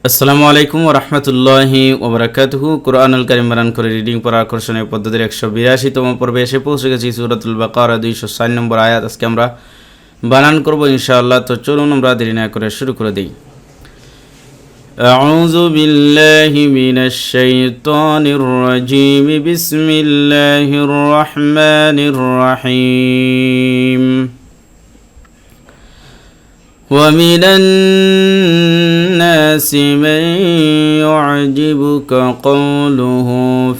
আসসালামু আলাইকুম ওয়া রাহমাতুল্লাহি ওয়া বারাকাতুহু। কুরআনুল কারীম বানান করে রিডিং পড়ার আকর্ষণীয় পদ্ধতির 182তম পর্বে এসে পৌঁছে গেছি। সূরাতুল বাকারা 204 নম্বর আয়াত আজকে আমরা বানান করব ইনশাআল্লাহ। তো চলুন আমরা দেরি না করে শুরু করে দেই। আউযু বিল্লাহি মিনাশ শাইতানির রাজীম। বিসমিল্লাহির রাহমানির রাহিম। ومن الناس من يعجبك قوله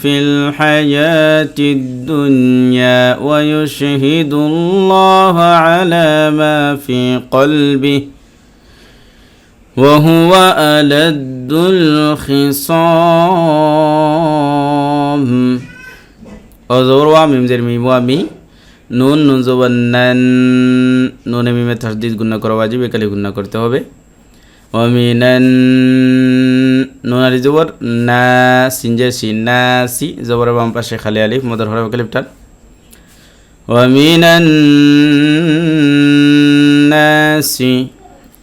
في الحياة الدنيا ويشهد الله على ما في قلبه وهو ألد الخصام. أذروا من زرمي وامي নুন নুন জবর নান, নুনে মিমে তাসদীদ গুণা করা ওয়াজিব, একালি গুণা করতে হবে। ওয়ামিনান নুন আলি জবর না, সিনজের সি না সি, জবরের বাম পাশে খালি আলিফ, মদর হরফ একালিফ টান। ওয়ামিনান নাসি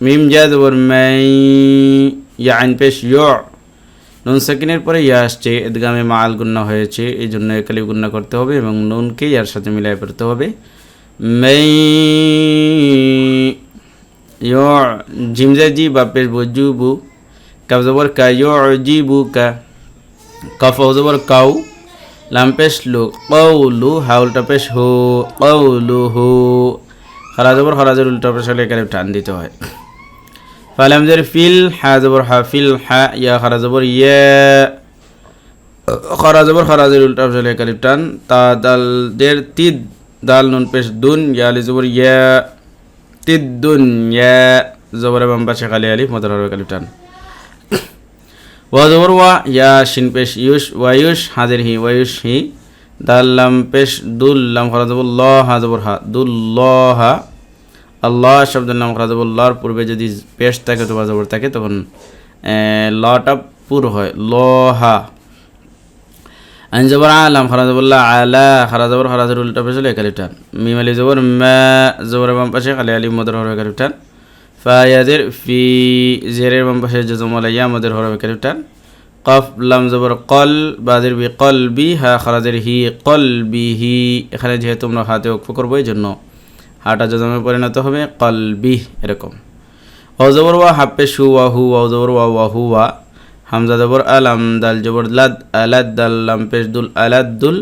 মিম জা জবর মাই, ইয়া আইন পেশ ইয়া, নুন সাকিনের পরে ইয়া আসছে, ইদগামে মাআল গুন্না হয়েছে, এই জন্য একালি গুন্না করতে হবে এবং নুনকে ইয়ার সাথে মিলাই পড়তে হবে। মাই ইয়া জিমজা জি বা পেশ বুজুবু, কাফ জবর কা ইউজিবু কা, কাফ জবর কাউ, লাম পেশ লু, কাউলু, হাউলটা পেশ হু, কাউলুহু, খারা জবর খারাজের উল্টা পেশ হলে একালি টান দিতে হয়। ফালাম জের ফিল, হা জবর হা, ফিল হা, ইয়া খারা জবর ইয়া, খারা জবর খারাজের উল্টা পেশালে একালিফ টান। তা দাল দের তিদ, দাল নুন পেশ দুন, ইয়া আলি জবর ইয়া, তিদ দুন ইয়া, জবরে বাম পাশে খালি আলিফ, মদর হরফ একালিফ টান। ওয়া জবর ওয়া, ইয়া শিন পেশ ইউশ, ওয়ায়ুশ, হাজের হি, ওয়ায়ুশ হি, দাল লাম পেশ দুল, লাম খারা জবর ল, হা জবর হা, দুল্লাহা। আল্লাহ শব্দের নাম খারাজবুল্লাহর পূর্বে যদি পেশ থাকে অথবা জবর থাকে তখন লটা পুর হয়, লহা। আইন জবর আলাম খারাজবুল্লাহ আলা, খারাজবর খারাজের উল্টা পেশ হলে একালিফ টান। মিম আলি জবর মা, জবরের বাম পাশে খালি আলিফ, মদর হরফ একালিফ টান। ফায়াজের ফি, জেরের বাম পাশে জজম আলাইয়া, মদর হরফ একালিফ টান। কফ লাম জবর কল, বাজের বি কলবি, হা খারাজের হি, কলবিহি। এখানে যেহেতু আমরা হাতে ওকফ করবো এই জন্য হাটা জজমে পরিণত হবে, কলবি এরকম। অজবর ওয়া, হাপ্পে শু ওয়া হু, অজবর ওয়া ওয়া হু ওয়া, হামজা জবর আলাম, দাল জবর লাদ, আলাদ, দাল লাম পেশ দুল, আলাদুল,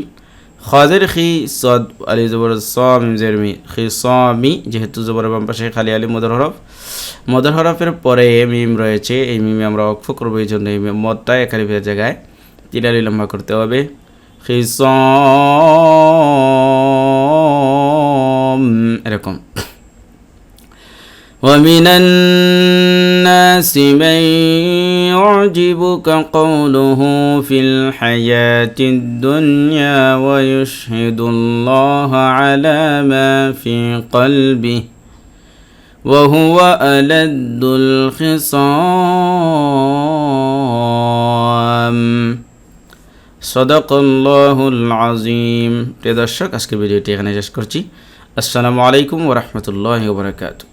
খাজের খি, সদ আলি জবর স, মিম জের মি, খি স মি, যেহেতু জবর বাম পাশে খালি আলি, মদর হরফ, মদর হরফের পরে মিম রয়েছে, এই মিমে আমরা ওকফ করবো, এই জন্য এই মদটা একালিফের জায়গায় তিন আলি লম্বা করতে হবে। খি স এরকম। ومن الناس من يعجبك قوله في الحياة الدنيا ويشهد الله على ما في قلبه وهو ألد الخصام. সদাকাল্লাহুল আযীম। প্রিয় দর্শক, আজকের ভিডিওটি এখানে শেষ করছি। আসসালামু আলাইকুম ওয়া রাহমাতুল্লাহি ওয়া বারাকাতুহু।